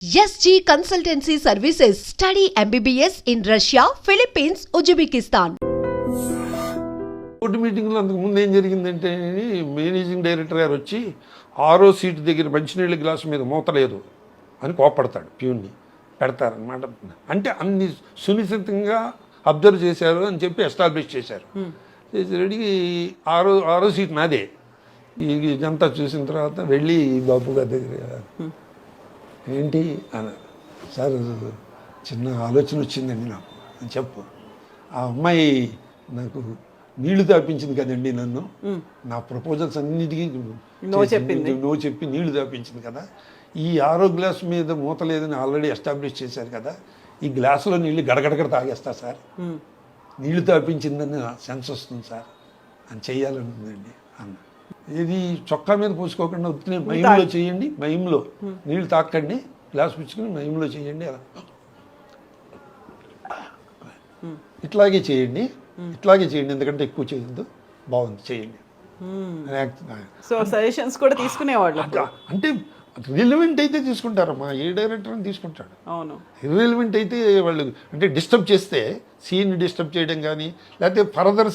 SG Consultancy Services. Study MBBS in Russia, Philippines, Uzbekistan. Board మీటింగ్లో అంతకుముందు ఏం జరిగిందంటే మేనేజింగ్ డైరెక్టర్ గారు వచ్చి 6వ సీటు దగ్గర మంచినీళ్ళ గ్లాసు మీద మూత లేదు అని కోపడతాడు ప్యూన్ని పెడతారనమాట. అంటే అన్ని సునిశ్చితంగా అబ్జర్వ్ చేశారు అని చెప్పి ఎస్టాబ్లిష్ చేశారు. చేసి రెడీ 6వ సీట్ నాదే. ఇదంతా చూసిన తర్వాత వెళ్ళి బాబు గారి దగ్గర ఏంటి అని, సార్ చిన్న ఆలోచన వచ్చిందండి నాకు అని చెప్పు. ఆ అమ్మాయి నాకు నీళ్లు తాపించింది కదండి, నన్ను నా ప్రపోజల్స్ అన్నిటికీ నో చెప్పి నీళ్లు తాపించింది కదా. ఈ 6వ గ్లాస్ మీద మూత లేదని ఆల్రెడీ ఎస్టాబ్లిష్ చేశారు కదా, ఈ గ్లాసులో నీళ్ళు గడగడగడ తాగేస్తా సార్, నీళ్లు తాపించిందని సెన్స్ వస్తుంది సార్ అని చెయ్యాలనుందండి అన్న. ఇది చొక్కా మీద పూసుకోకుండా ఉత్తినే మయంలో చేయండి, మయంలో నీళ్ళు తాకండి, గ్లాస్ పుచ్చుకుని మయంలో చేయండి, అలా ఇట్లాగే చేయండి, ఇట్లాగే చేయండి, ఎందుకంటే ఎక్కువ చేయొద్దు, బాగుంది చేయండి. సో సజెషన్స్ కూడా తీసుకునేవాళ్ళు. అంటే రిలవెంట్ అయితే తీసుకుంటారమ్మా, ఏ డైరెక్టర్ అని తీసుకుంటాడు. అవును, ఇర్రిలవెంట్ అయితే వాళ్ళు అంటే డిస్టర్బ్ చేస్తే సీన్ డిస్టర్బ్ చేయడం కానీ, లేకపోతే ఫర్దర్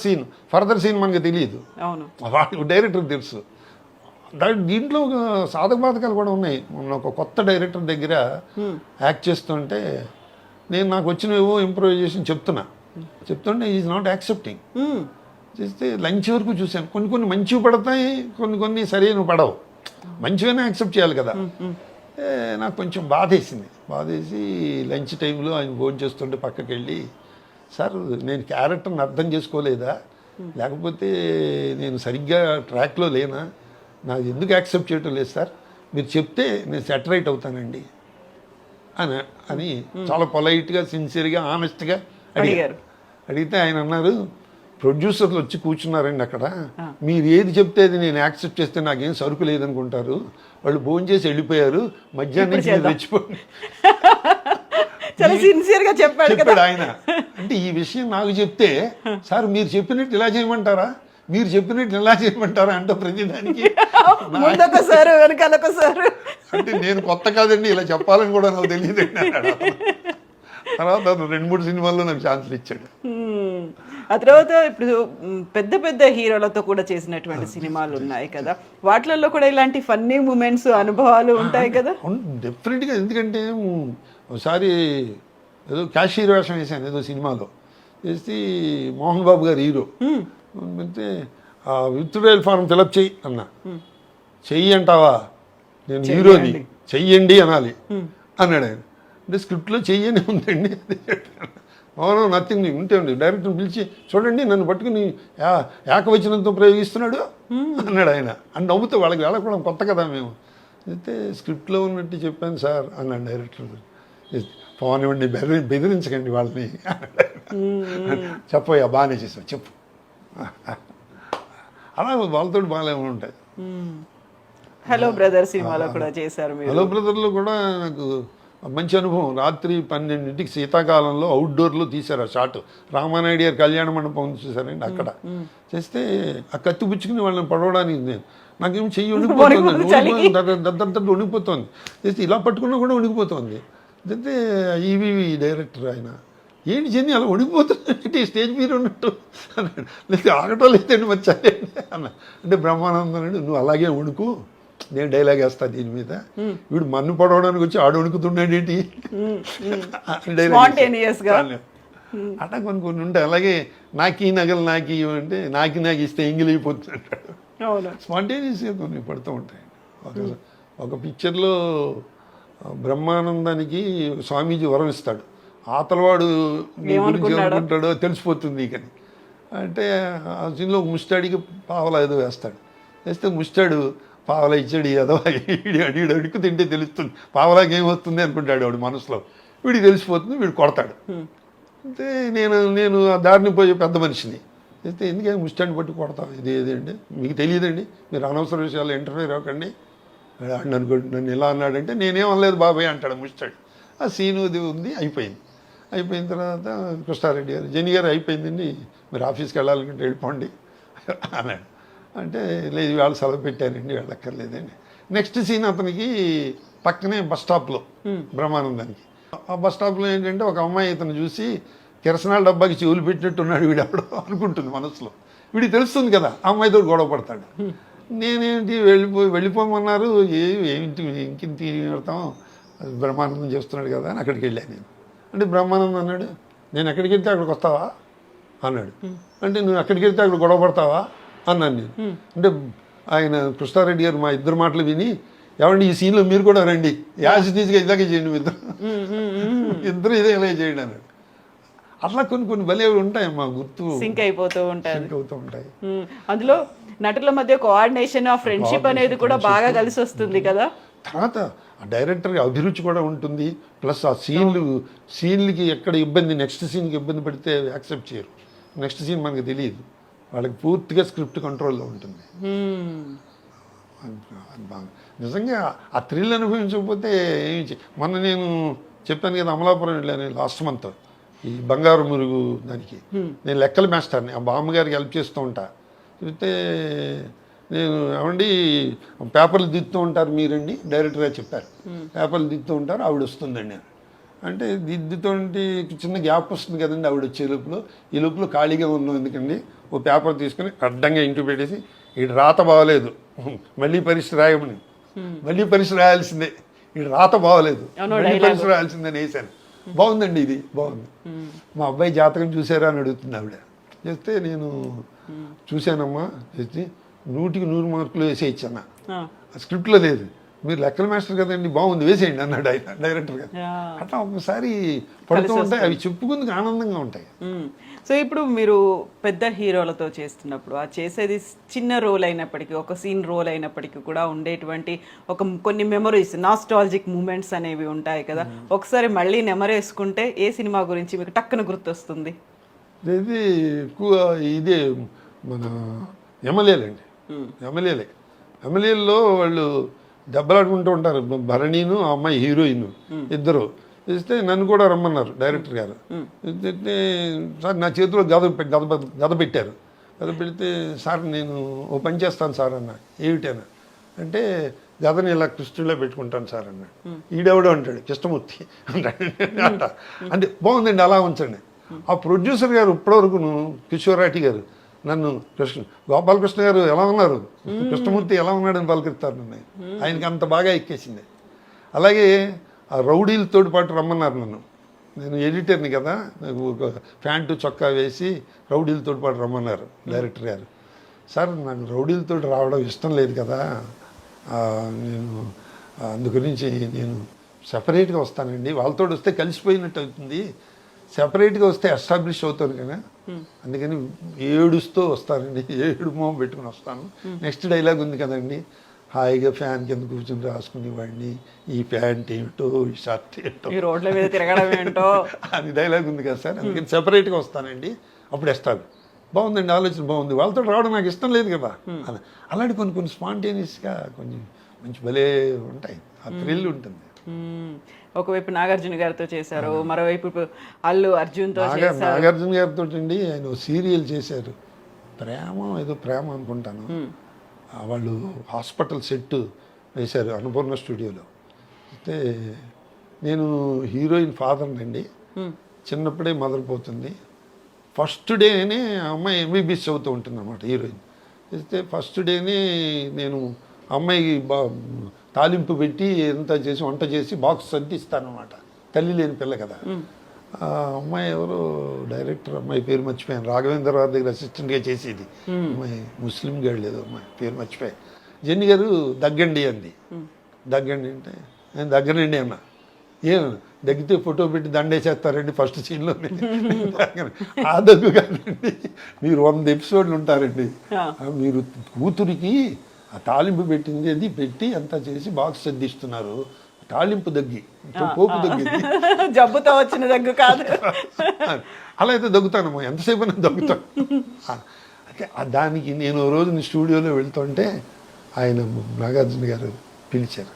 సీన్ మనకు తెలియదు, వాడు డైరెక్టర్ తెలుసు. దీంట్లో సాధక బాధకాలు కూడా ఉన్నాయి. మొన్న ఒక కొత్త డైరెక్టర్ దగ్గర యాక్ట్ చేస్తుంటే నాకు వచ్చినవేవో ఇంప్రూవైజేషన్ చెప్తుంటే ఈజ్ నాట్ యాక్సెప్టింగ్. చేస్తే లంచ్ వరకు చూశాను, కొన్ని మంచివి పడతాయి, కొన్ని సరైన పడవు. మంచిగానే యాక్సెప్ట్ చేయాలి కదా. నాకు కొంచెం బాధేసి లంచ్ టైంలో ఆయన భోజనం చేస్తుంటే పక్కకి వెళ్ళి, సార్ నేను క్యారెక్టర్ని అర్థం చేసుకోలేదా, లేకపోతే నేను సరిగ్గా ట్రాక్లో లేనా, నాకు ఎందుకు యాక్సెప్ట్ చేయటం లేదు సార్, మీరు చెప్తే నేను సెటరైట్ అవుతానండి అని చాలా పొలైట్గా, సిన్సియర్గా, ఆనెస్ట్గా అడిగితే ఆయన అన్నారు, ప్రొడ్యూసర్లు వచ్చి కూర్చున్నారండి అక్కడ, మీరు ఏది చెప్తే అది నేను యాక్సెప్ట్ చేస్తే నాకేం సరుకు లేదనుకుంటారు, వాళ్ళు భోజనం చేసి వెళ్ళిపోయారు, మధ్యాహ్నం తెచ్చిపోయి చెప్పాడు ఆయన. అంటే ఈ విషయం నాకు చెప్తే, సార్ మీరు చెప్పినట్టు ఇలా చేయమంటారా, మీరు చెప్పినట్టు ఇలా చేయమంటారా అంటే ప్రతిదానికి అంటే నేను కొత్త కాదండి, ఇలా చెప్పాలని కూడా నాకు తెలియదండి అన్నాడు. తర్వాత 2-3 సినిమాల్లో నాకు ఛాన్సులు ఇచ్చాడు. ఆ తర్వాత ఇప్పుడు పెద్ద హీరోలతో కూడా చేసినటువంటి సినిమాలు ఉన్నాయి కదా, వాటిలలో కూడా ఇలాంటి ఫన్నీ మూమెంట్స్, అనుభవాలు ఉంటాయి కదా. డెఫినెట్గా. ఎందుకంటే ఒకసారి ఏదో క్యాషియర్ వేషం వేసాను ఏదో సినిమాలో, వేసి మోహన్ బాబు గారు హీరో అంటే విత్డ్రాయల్ ఫారం ఫిలప్ చెయ్యి అన్నా. చెయ్యి అంటావా, నేను హీరోని, చెయ్యండి అనాలి అన్నాడు ఆయన. అంటే స్క్రిప్ట్లో చెయ్యని ఉందండి. అవును, నథింగ్ ఉంటే డైరెక్టర్ పిలిచి, చూడండి నన్ను పట్టుకుని ఏకవచనంతో ప్రయోగిస్తున్నాడు అన్నాడు ఆయన. అని నవ్వుతూ వాళ్ళకి వెళ్ళకపోవడం కొత్త కదా మేము. అయితే స్క్రిప్ట్లో ఉన్నట్టు చెప్పాను సార్ అన్నాడు డైరెక్టర్. పోనివ్వండి, బెదిరించకండి వాళ్ళని, చెప్పయ్యా బాగానే చేసావు చెప్పు. అలా వాళ్ళతో బాగానే ఉంటాయి. హలో బ్రదర్ సినిమాలో కూడా చేశారు. హలో బ్రదర్లో కూడా నాకు మంచి అనుభవం. రాత్రి 12ంటికి శీతాకాలంలో అవుట్డోర్లో తీశారు ఆ షాట్. రామానాయుడు గారి కళ్యాణ మండపం చూసారండి, అక్కడ చేస్తే ఆ కత్తి పుచ్చుకుని వాళ్ళని పడవడానికి నాకేం చెయ్యి వణికిపోతుంది, వణికిపోతుంది. చేస్తే ఇలా పట్టుకున్నా కూడా వణికిపోతుంది. అయితే ఈవీ డైరెక్టర్ ఆయన, ఏంటి చెన్ని అలా వణికిపోతుంది స్టేజ్ మీద ఉన్నట్టు అన్నాడు. లేదు ఆగటం లేదండి వచ్చాయండి అన్న. అంటే బ్రహ్మానందం అండి, నువ్వు అలాగే వణుకు, నేను డైలాగ్ వేస్తా దీని మీద, వీడు మన్ను పడవడానికి వచ్చి ఆడు వణుకుతున్నాడు ఏంటి అట్లా కొన్ని ఉంటాయి. అలాగే నాకీ నగలు నాకీ అంటే నాకు ఇస్తే ఎంగిల్ అయిపోతుంది అంటాడు. స్పాంటేనియస్గా కొన్ని పడుతూ ఉంటాయి. ఒక పిక్చర్లో బ్రహ్మానందానికి స్వామీజీ వరం ఇస్తాడు, ఆతలవాడు నీ గురించి ఏమనుకుంటాడో తెలిసిపోతుంది కానీ అంటే ఆ సీన్లో ముస్టాడికి పావలా ఏదో వేస్తాడు. వేస్తే ముస్టాడు పావలా ఇచ్చాడు, ఏదో అడిగాడు, అడుగు తింటే తెలుస్తుంది పావలాకి ఏమొస్తుంది అనుకుంటాడు వాడు మనసులో. వీడికి తెలిసిపోతుంది, వీడు కొడతాడు. అంటే నేను ఆ దారిని పోయే పెద్ద మనిషిని. అయితే ఎందుకంటే ముస్టాడిని పట్టి కొడతాం, ఏదండి మీకు తెలియదండి, మీరు అనవసర విషయాలు ఇంటర్ఫేర్ అవ్వకండి నన్ను ఇలా అన్నాడంటే, నేనేం అనలేదు బాబాయ్ అంటాడు ముస్టాడు. ఆ సీను ఉంది, అయిపోయిన తర్వాత కృష్ణారెడ్డి గారు, జెని గారు అయిపోయిందండి, మీరు ఆఫీస్కి వెళ్ళాలనుకుంటే వెళ్ళిపోండి అన్నాడు. అంటే లేదు వాళ్ళు సెలవు పెట్టారండి, వెళ్ళక్కర్లేదండి. నెక్స్ట్ సీన్ అతనికి పక్కనే బస్ స్టాప్లో బ్రహ్మానందానికి. ఆ బస్ స్టాప్లో ఏంటంటే ఒక అమ్మాయి ఇతను చూసి కిరసనాల డబ్బాకి చెవులు పెట్టినట్టున్నాడు వీడు ఎవడో అనుకుంటుంది మనసులో. వీడికి తెలుస్తుంది కదా ఆ అమ్మాయితో గొడవ పడతాడు. నేనేంటి వెళ్ళిపోమన్నారు, ఏంటి ఇంకింత పెడతాం, బ్రహ్మానందం చేస్తున్నాడు కదా అని అక్కడికి వెళ్ళాను నేను. అంటే బ్రహ్మానందం అన్నాడు, నేను ఎక్కడికి వెళ్తే అక్కడికి వస్తావా అన్నాడు. అంటే నువ్వు అక్కడికి వెళ్తే అక్కడ గొడవ పడతావా అన్నాను నేను. అంటే ఆయన కృష్ణారెడ్డి గారు మా ఇద్దరు మాటలు విని, ఏమండి ఈ సీన్లో మీరు కూడా రండి, యాజ్ తీసుగా ఇలాగే చేయండి మీ ఇద్దరు ఇదే ఇలాగే చేయండి అన్నాడు. అట్లా కొన్ని భలే ఉంటాయి మా గుర్తు సింక్ అయిపోతూ ఉంటాయి. అందులో నటుల మధ్య కోఆర్డినేషన్, ఆ ఫ్రెండ్షిప్ అనేది కూడా బాగా కలిసి వస్తుంది కదా. తర్వాత ఆ డైరెక్టర్కి అభిరుచి కూడా ఉంటుంది. ప్లస్ ఆ సీన్లకి ఎక్కడ ఇబ్బంది, నెక్స్ట్ సీన్కి ఇబ్బంది పడితే యాక్సెప్ట్ చేయరు. నెక్స్ట్ సీన్ మనకు తెలియదు, వాళ్ళకి పూర్తిగా స్క్రిప్ట్ కంట్రోల్లో ఉంటుంది. నిజంగా ఆ థ్రిల్ అనుభవించకపోతే మొన్న నేను చెప్పాను కదా అమలాపురం వెళ్ళాను లాస్ట్ మంత్, ఈ బంగారు మురుగు దానికి నేను లెక్కల మాస్టర్ని, ఆ బామ్మగారికి హెల్ప్ చేస్తూ ఉంటా. అయితే నేను ఏమండి పేపర్లు దిద్దుతూ ఉంటారు మీరండి, డైరెక్టర్గా చెప్పారు, పేపర్లు దిద్దుతూ ఉంటారు ఆవిడ వస్తుందండి అంటే, దిద్దుతుంటే చిన్న గ్యాప్ వస్తుంది కదండి ఆవిడ వచ్చే లోపల, ఈ లోపల ఖాళీగా ఉన్నాం ఎందుకండి, ఓ పేపర్ తీసుకుని అడ్డంగా ఇంటికి పెట్టేసి, ఈ రాత బాగలేదు మళ్ళీ పరీక్ష రాయమని, మళ్ళీ పరీక్ష రాయాల్సిందే, ఈ రాత బాగలేదు మళ్ళీ పరీక్ష రాయాల్సిందని వేసాను. బాగుందండి ఇది బాగుంది, మా అబ్బాయి జాతకం చూసారా అని అడుగుతుంది ఆవిడ. చేస్తే నేను చూశానమ్మా, చేసి 100కి 100 మార్కులు వేసేయచ్చన్న, స్క్రిప్ట్లో లేదు, మీరు లెక్కల మాస్టర్ కదండి బాగుంది వేసేయండి అన్నాడు ఆయన డైరెక్టర్ గారు. అట్లా ఒకసారి పడుతూ ఉంటాయి, అవి చెప్పుకుందుకు ఆనందంగా ఉంటాయి. సో ఇప్పుడు మీరు పెద్ద హీరోలతో చేస్తున్నప్పుడు ఆ చేసేది చిన్న రోల్ అయినప్పటికీ, ఒక సీన్ రోల్ అయినప్పటికీ కూడా ఉండేటువంటి కొన్ని మెమరీస్, నాస్టాలజిక్ మూమెంట్స్ అనేవి ఉంటాయి కదా. ఒకసారి మళ్ళీ నెమరేసుకుంటే ఏ సినిమా గురించి మీకు టక్కున గుర్తొస్తుంది? ఇది ఎక్కువ ఇదే మన ఎమ్మెల్యేలండి, ఎమ్మెల్యేల్లో వాళ్ళు దెబ్బలాడుకుంటూ ఉంటారు, భరణీను ఆ అమ్మాయి హీరోయిన్ ఇద్దరు. ఇస్తే నన్ను కూడా రమ్మన్నారు డైరెక్టర్ గారు. సార్ నా చేతిలో గద పెట్టారు, గద పెడితే సార్ నేను ఓ పని చేస్తాను సార్ అన్న. ఏమిటైనా అంటే గదని ఇలా కృష్ణుడిలో పెట్టుకుంటాను సార్ అన్నాడు. ఈడెవడో అంటాడు కృష్ణమూర్తి అంట. అంటే బాగుందండి అలా ఉంచండి. ఆ ప్రొడ్యూసర్ గారు ఇప్పటివరకు కిషోరాటి గారు నన్ను గోపాలకృష్ణ గారు ఎలా ఉన్నారు, కృష్ణమూర్తి ఎలా ఉన్నాడని పలకరిస్తారు నన్ను, ఆయనకి అంత బాగా ఎక్కేసింది. అలాగే ఆ రౌడీలతో పాటు రమ్మన్నారు నన్ను, నేను ఎడిటర్ని కదా, నాకు ఒక ప్యాంటు చొక్కా వేసి రౌడీలతో పాటు రమ్మన్నారు డైరెక్టర్ గారు. సార్ నాకు రౌడీలతో రావడం ఇష్టం లేదు కదా, నేను అందుగురించి నేను సెపరేట్గా వస్తానండి, వాళ్ళతో వస్తే కలిసిపోయినట్టు అవుతుంది, సెపరేట్గా వస్తే ఎస్టాబ్లిష్ అవుతాను కదా, అందుకని ఏడుస్తూ వస్తానండి, ఏడు మొహం పెట్టుకుని వస్తాను. నెక్స్ట్ డైలాగ్ ఉంది కదండి, హాయిగా ఫ్యాన్ కింద కూర్చొని రాసుకునేవాడిని, ఈ ప్యాంట్ ఏమిటో ఈ షర్ట్ ఏంటో రోడ్ల మీద తిరగడం ఏంటో అని డైలాగ్ ఉంది కదా సార్, అందుకని సెపరేట్గా వస్తానండి, అప్పుడు ఎస్టాబ్లిష్. బాగుందండి, ఆలోచన బాగుంది, వాళ్ళతో రావడం నాకు ఇష్టం లేదు కదా. అలాంటి కొన్ని స్పాంటేనియస్గా కొంచెం మంచి భలే ఉంటాయి, ఆ థ్రిల్ ఉంటుంది. ఒకవైపు నాగార్జున గారితో చేశారు, మరోవైపు అల్లు అర్జున్తో నాగార్జున గారితో అండి ఆయన సీరియల్ చేశారు, ప్రేమ అనుకుంటాను. వాళ్ళు హాస్పిటల్ సెట్ వేశారు అన్నపూర్ణ స్టూడియోలో. అయితే నేను హీరోయిన్ ఫాదర్ని అండి, చిన్నప్పుడే మొదలుపోతుంది. ఫస్ట్ డేనే అమ్మాయి ఎంబీబీఎస్ చదువుతూ ఉంటుంది అన్నమాట హీరోయిన్. అయితే ఫస్ట్ డేనే నేను అమ్మాయికి తాలింపు పెట్టి ఎంత చేసి వంట చేసి బాక్స్ సర్ది ఇస్తానమాట, తల్లి లేని పిల్ల కదా. ఆ అమ్మాయి ఎవరు డైరెక్టర్ అమ్మాయి పేరు మర్చిపోయాను, రాఘవేంద్ర గారి దగ్గర అసిస్టెంట్గా చేసేది అమ్మాయి, ముస్లిం గర్ల్ లేదు అమ్మాయి పేరు మర్చిపోయాను. జెన్ని గారు దగ్గండి అంది, దగ్గండి అంటే నేను దగ్గరండి అన్నా. ఏం దగ్గితే ఫోటో పెట్టి దండేసేస్తారండి ఫస్ట్ సీన్లో, ఆ దగ్గు కాదండి, మీరు 100 ఎపిసోడ్లు ఉంటారండి, మీరు కూతురికి ఆ తాలింపు పెట్టింది అది పెట్టి అంతా చేసి బాక్స్ సర్దిస్తున్నారు, తాలింపు దగ్గి పోపు దగ్గింది, జబ్బుతో వచ్చిన దగ్గు కాదు. అలా అయితే దగ్గుతానమ్మా, ఎంతసేపు అయినా దగ్గుతాను. అంటే దానికి నేను రోజు స్టూడియోలో వెళ్తుంటే ఆయన నాగార్జున గారు పిలిచారు,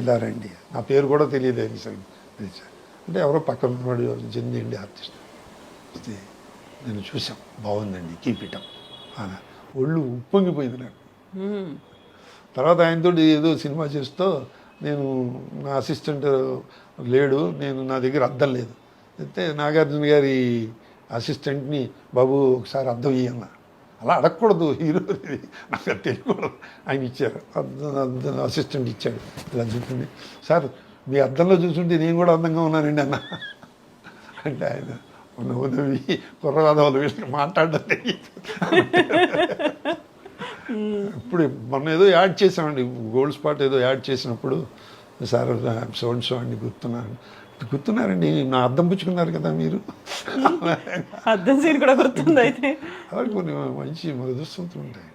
ఇలా రండి, నా పేరు కూడా తెలియదు ఆయన పిలిచారు. అంటే ఎవరో పక్కన ఉన్నాడు, జెండి ఆర్టిస్ట్. అయితే నేను చూసాం, బాగుందండి కీప్ ఇట్ అప్ అలా ఒళ్ళు ఉప్పొంగిపోయింది నాకు. తర్వాత ఆయనతో ఏదో సినిమా చేస్తూ నేను నా అసిస్టెంట్ లేడు, నా దగ్గర అద్దం లేదు. అయితే నాగార్జున గారి అసిస్టెంట్ని, బాబు ఒకసారి అద్దం ఇయ్యన్న. అలా అడగకూడదు హీరో, నాకు అది తెలియకూడదు. ఆయన ఇచ్చారు, అద్దం అసిస్టెంట్ ఇచ్చాడు. ఇలా చూసుకుంటే, సార్ మీ అద్దంలో చూసుంటే నేను కూడా అందంగా ఉన్నానండి అన్న. అంటే ఆయన నవ్వి కుర్రవాదవాళ్ళు వీళ్ళకి మాట్లాడడం తెలియదు. ఇప్పుడు మొన్న ఏదో యాడ్ చేసామండి, గోల్డ్ స్పాట్ ఏదో యాడ్ చేసినప్పుడు, సార్ సో అండి గుర్తున్నారండి, నా అద్దం పుచ్చుకున్నారు కదా మీరు. అద్దం సీన్ కూడా గుర్తుంది అయితే. అలా కొన్ని మంచి మధురస్మృతులు ఉంటాయి.